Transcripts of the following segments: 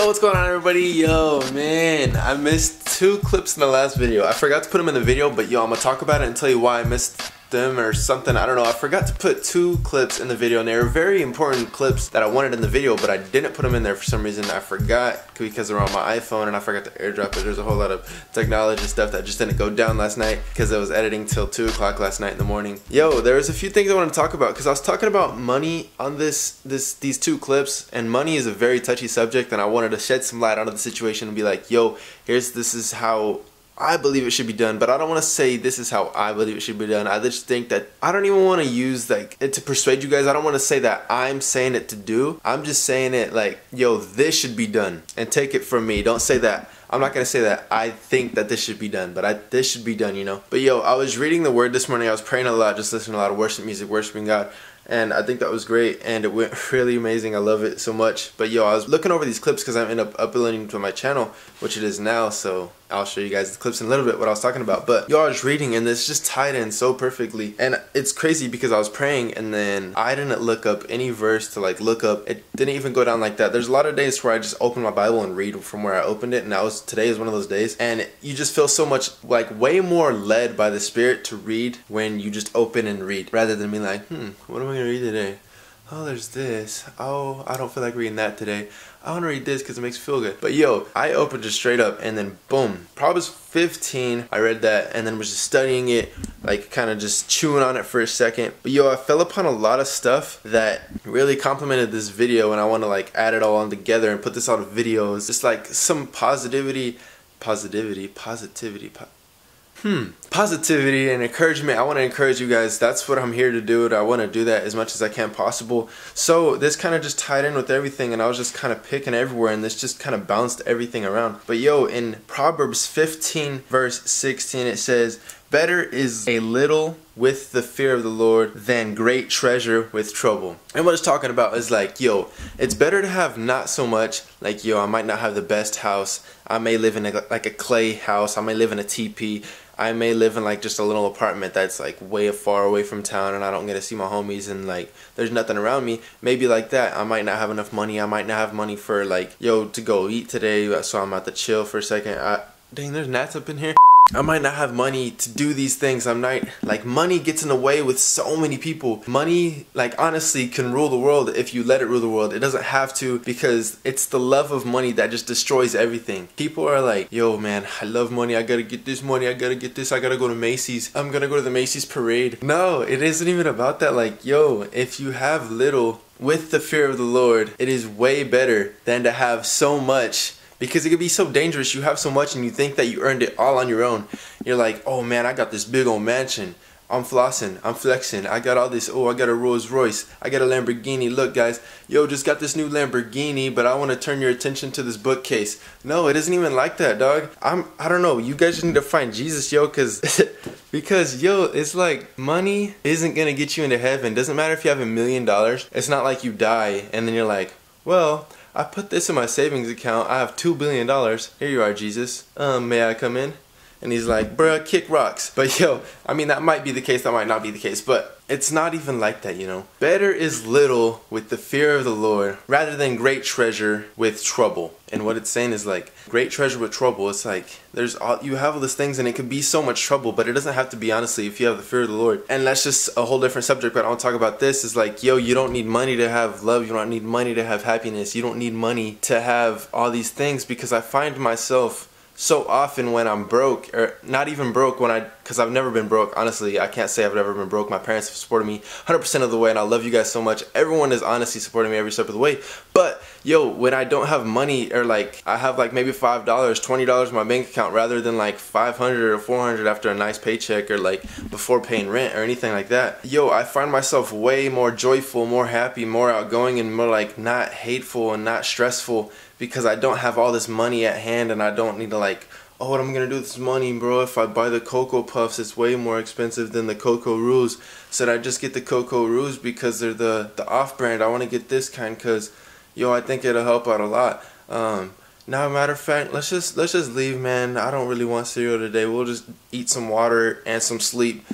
Yo, what's going on, everybody? Yo, man, I missed 2 clips in the last video. I forgot to put them in the video, but yo, I'm gonna talk about it and tell you why I missed them or something. I don't know. I forgot to put 2 clips in the video, and they were very important clips that I wanted in the video, but I didn't put them in there for some reason. I forgot because they're on my iPhone, and I forgot to airdrop it. There's a whole lot of technology stuff that just didn't go down last night because I was editing till 2 o'clock last night in the morning. Yo, there was a few things I want to talk about because I was talking about money on these 2 clips, and money is a very touchy subject, and I wanted to shed some light onto the situation and be like, yo, this is how I believe it should be done, but I don't want to say this is how I believe it should be done. I just think that I don't even want to use like it to persuade you guys. I don't want to say that I'm saying it to do. I'm just saying it like, yo, this should be done, and take it from me. Don't say that. I'm not going to say that I think that this should be done, but this should be done, you know. But yo, I was reading the word this morning. I was praying a lot, just listening to a lot of worship music, worshiping God. And I think that was great, and it went really amazing. I love it so much. But yo, I was looking over these clips because I end up uploading to my channel, which it is now, so I'll show you guys the clips in a little bit what I was talking about. But yo, I was reading, and this just tied in so perfectly. And it's crazy because I was praying, and then I didn't look up any verse to like look up. It didn't even go down like that. There's a lot of days where I just open my Bible and read from where I opened it, and today is one of those days. And you just feel so much, like way more led by the Spirit to read when you just open and read, rather than being like, what am I gonna read today? Oh, there's this. Oh, I don't feel like reading that today. I want to read this because it makes me feel good. But yo, I opened it straight up, and then boom, Proverbs 15, I read that, and then was just studying it, like kind of just chewing on it for a second. But yo, I fell upon a lot of stuff that really complimented this video, and I want to like add it all on together and put this out of videos. Just like some positivity and encouragement. I want to encourage you guys. That's what I'm here to do. I want to do that as much as I can possible. So this kind of just tied in with everything, and I was just kind of picking everywhere, and this just kind of bounced everything around. But yo, in Proverbs 15 verse 16, it says, better is a little with the fear of the Lord than great treasure with trouble. And what it's talking about is like, yo, it's better to have not so much. Like, yo, I might not have the best house. I may live in like a clay house. I may live in a teepee. I may live in like just a little apartment that's like way far away from town, and I don't get to see my homies, and like there's nothing around me. Maybe like that. I might not have enough money. I might not have money for like, yo, to go eat today, so I'm about to chill for a second. Dang, there's gnats up in here. I might not have money to do these things. Like, money gets in the way with so many people. Money, like, honestly can rule the world if you let it rule the world. It doesn't have to, because it's the love of money that just destroys everything. People are like, yo, man, I love money. I gotta get this money. I gotta get this. I gotta go to Macy's. I'm gonna go to the Macy's parade. No, it isn't even about that. Like, yo, if you have little with the fear of the Lord, it is way better than to have so much. Because it could be so dangerous. You have so much and you think that you earned it all on your own. You're like, oh man, I got this big old mansion. I'm flossing. I'm flexing. I got all this. Oh, I got a Rolls Royce. I got a Lamborghini. Look, guys. Yo, just got this new Lamborghini, but I want to turn your attention to this bookcase. No, it isn't even like that, dog. I don't know. You guys just need to find Jesus, yo, because, yo, it's like money isn't going to get you into heaven. Doesn't matter if you have $1 million. It's not like you die and then you're like, well, I put this in my savings account. I have $2 billion. Here you are, Jesus. May I come in? And he's like, bruh, kick rocks. But yo, I mean, that might be the case. That might not be the case. But it's not even like that, you know. Better is little with the fear of the Lord rather than great treasure with trouble. And what it's saying is like, great treasure with trouble. It's like, you have all these things, and it could be so much trouble, but it doesn't have to be, honestly, if you have the fear of the Lord. And that's just a whole different subject, but I want to talk about this. Is like, yo, you don't need money to have love. You don't need money to have happiness. You don't need money to have all these things, because I find myself so often when I'm broke, or not even broke, because I've never been broke. Honestly, I can't say I've ever been broke. My parents have supported me 100% of the way, and I love you guys so much. Everyone is honestly supporting me every step of the way. But yo, when I don't have money, or like I have like maybe $5, $20 in my bank account, rather than like $500 or $400 after a nice paycheck, or like before paying rent or anything like that, yo, I find myself way more joyful, more happy, more outgoing, and more like not hateful and not stressful, because I don't have all this money at hand, and I don't need to like, oh, what am I gonna do with this money, bro? If I buy the Cocoa Puffs, it's way more expensive than the Cocoa Roos. So I just get the Cocoa Roos because they're the off-brand. I want to get this kind because, yo, I think it'll help out a lot. Now, matter of fact, let's just leave, man. I don't really want cereal today. We'll just eat some water and some sleep.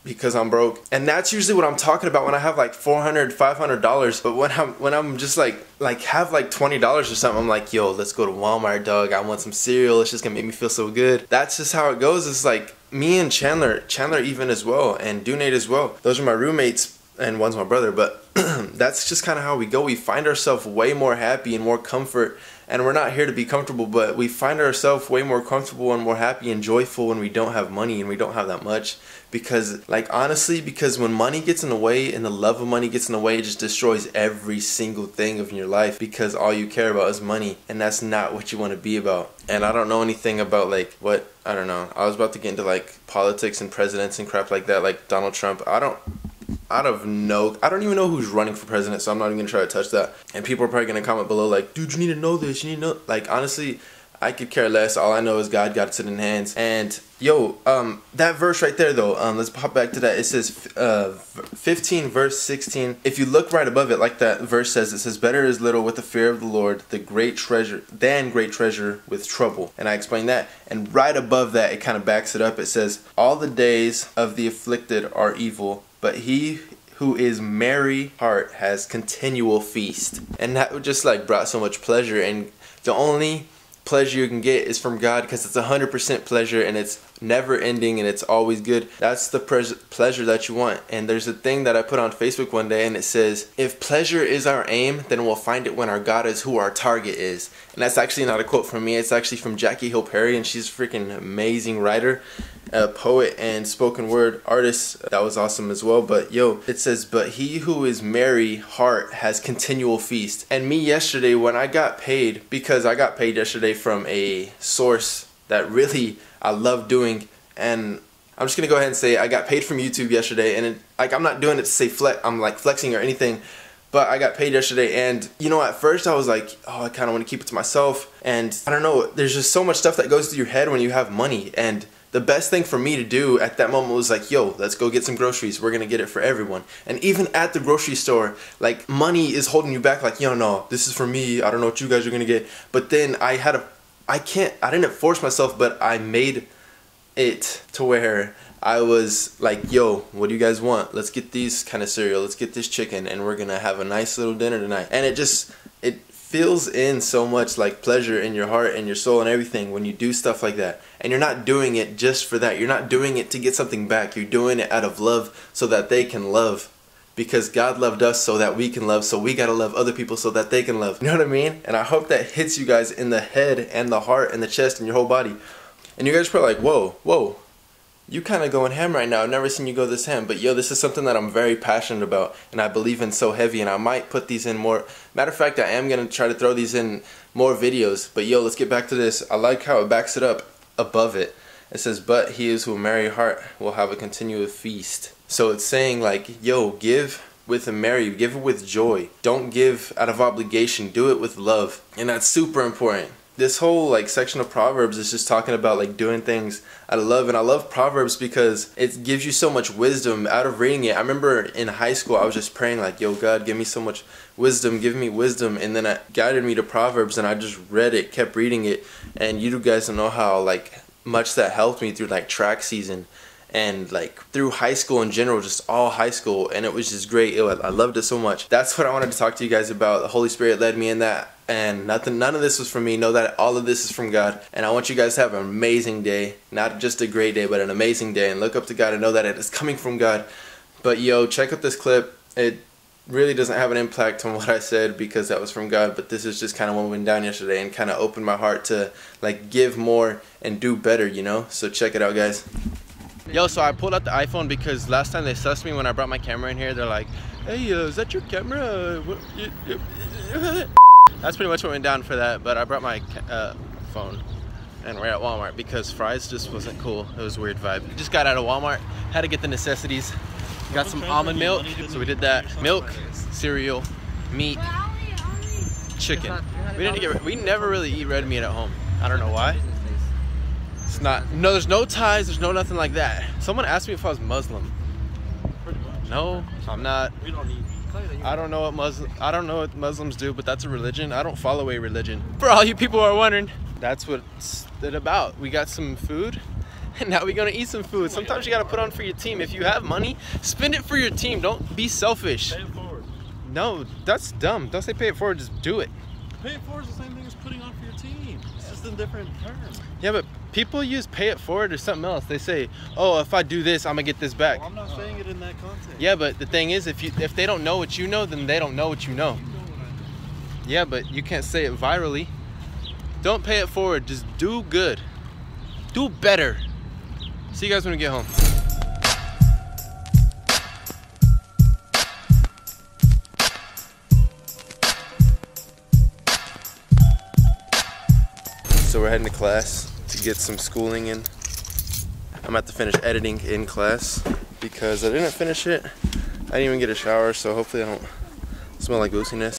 because I'm broke. And that's usually what I'm talking about when I have like $400, $500. But when I'm just like have like $20 or something, I'm like, yo, let's go to Walmart, dog. I want some cereal. It's just gonna make me feel so good. That's just how it goes. It's like me and Chandler even as well, and Dunate as well. Those are my roommates, and one's my brother. But that's just kind of how we go. We find ourselves way more happy and more comfort. And we're not here to be comfortable, but we find ourselves way more comfortable and more happy and joyful when we don't have money and we don't have that much. Because, like, honestly, because when money gets in the way and the love of money gets in the way, it just destroys every single thing of your life, because all you care about is money, and that's not what you want to be about. And I don't know anything about, like, I don't know. I was about to get into, like, politics and presidents and crap like that, like Donald Trump. I don't even know who's running for president, so I'm not even gonna try to touch that. And people are probably gonna comment below like, dude, you need to know this, you need to know. Like, honestly, I could care less. All I know is God got it in hands. And yo, that verse right there though, let's pop back to that. It says 15 verse 16. If you look right above it, like that verse says, it says, better is little with the fear of the Lord, the great treasure with trouble. And I explained that. And right above that, it kind of backs it up. It says, all the days of the afflicted are evil, but he who is merry heart has continual feast. And that just like brought so much pleasure. And the only pleasure you can get is from God, because it's 100% pleasure and it's never ending and it's always good. That's the pleasure that you want. And there's a thing that I put on Facebook one day, and it says, if pleasure is our aim, then we'll find it when our God is who our target is. And that's actually not a quote from me. It's actually from Jackie Hill Perry, and she's a freaking amazing writer, a poet and spoken word artist. That was awesome as well. But yo, it says, but he who is merry heart has continual feast. And me yesterday, when I got paid, because I got paid yesterday from a source that really I love doing, and I'm just gonna go ahead and say I got paid from YouTube yesterday. And like, I'm not doing it to say I'm like flexing or anything, but I got paid yesterday. And you know, at first I was like, oh, I kind of want to keep it to myself. And I don't know, there's just so much stuff that goes through your head when you have money. And the best thing for me to do at that moment was like, yo, let's go get some groceries. We're gonna get it for everyone. And even at the grocery store, like, money is holding you back. Like, yo, no, this is for me. I don't know what you guys are gonna get. But then I didn't force myself, but I made it to where I was like, yo, what do you guys want? Let's get these kind of cereal. Let's get this chicken, and we're gonna have a nice little dinner tonight. And it fills in so much like pleasure in your heart and your soul and everything when you do stuff like that. And you're not doing it just for that. You're not doing it to get something back. You're doing it out of love so that they can love. Because God loved us so that we can love, so we gotta love other people so that they can love. You know what I mean? And I hope that hits you guys in the head and the heart and the chest and your whole body. And you guys are probably like, whoa, you kind of going ham right now. I've never seen you go this ham. But yo, this is something that I'm very passionate about and I believe in so heavy, and I might put these in more. Matter of fact, I am gonna try to throw these in more videos. But yo, let's get back to this. I like how it backs it up above it. It says, but he is who a merry heart will have a continuous feast. So it's saying like, yo, give with a merry, give it with joy. Don't give out of obligation, do it with love. And that's super important. This whole like section of Proverbs is just talking about like doing things out of love. And I love Proverbs because it gives you so much wisdom out of reading it. I remember in high school I was just praying like, yo, God, give me so much wisdom, give me wisdom. And then it guided me to Proverbs, and I just read it, kept reading it. And you guys don't know how like much that helped me through like track season and like through high school in general, just all high school. And it was just great. I loved it so much. That's what I wanted to talk to you guys about. The Holy Spirit led me in that, and none of this was from me. Know that all of this is from God. And I want you guys to have an amazing day. Not just a great day, but an amazing day. And look up to God and know that it is coming from God. But yo, check out this clip. It really doesn't have an impact on what I said because that was from God, but this is just kind of what went down yesterday and kind of opened my heart to like give more and do better, you know? So check it out, guys. Yo, so I pulled out the iPhone because last time they sussed me when I brought my camera in here. They're like, hey, is that your camera? That's pretty much what went down for that, but I brought my phone. And we're at Walmart because fries just wasn't cool. It was a weird vibe. Just got out of Walmart, had to get the necessities. Got some almond milk, so we did that. Milk, cereal, meat, chicken. We never really eat red meat at home. I don't know why. It's not, no, there's no ties, there's no nothing like that. Someone asked me if I was Muslim. No, I'm not. I don't know what Muslims do, but that's a religion. I don't follow a religion. For all you people who are wondering, that's what it's about. We got some food And now we're gonna eat some food. Sometimes you gotta put on for your team. If you have money, spend it for your team. Don't be selfish. Pay it forward. No, that's dumb. Don't say pay it forward, just do it. Pay it forward is the same thing as putting on for your team. It's just a different term. Yeah, but people use pay it forward or something else. They say, oh, if I do this, I'm gonna get this back. Well, I'm not saying it in that context. Yeah, but the thing is, if they don't know what you know, then they don't know what you know. You know what I know. Yeah, but you can't say it virally. Don't pay it forward. Just do good. Do better. See you guys when we get home. So we're heading to class to get some schooling in. I'm about to finish editing in class because I didn't finish it. I didn't even get a shower, so hopefully I don't smell like booziness.